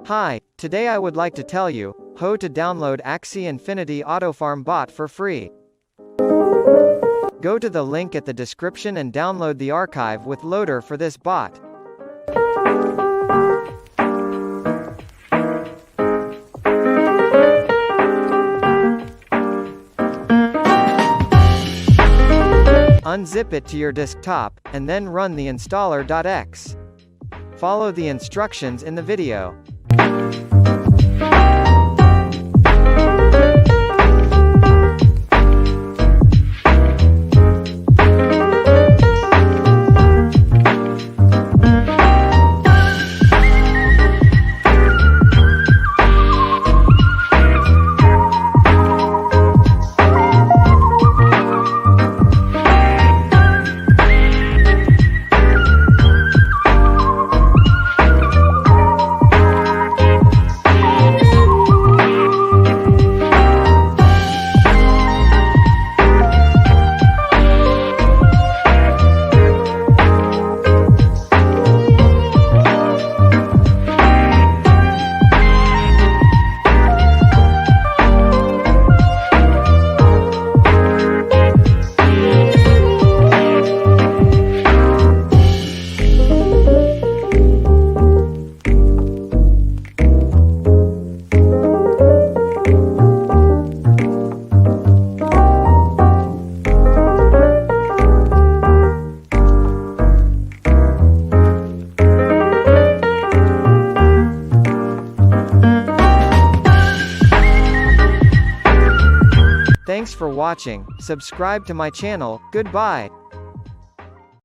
Hi, today I would like to tell you how to download Axie Infinity AutoFarm bot for free. Go to the link at the description and download the archive with loader for this bot. Unzip it to your desktop, and then run the installer.x. Follow the instructions in the video. Thanks for watching. Subscribe to my channel. Goodbye.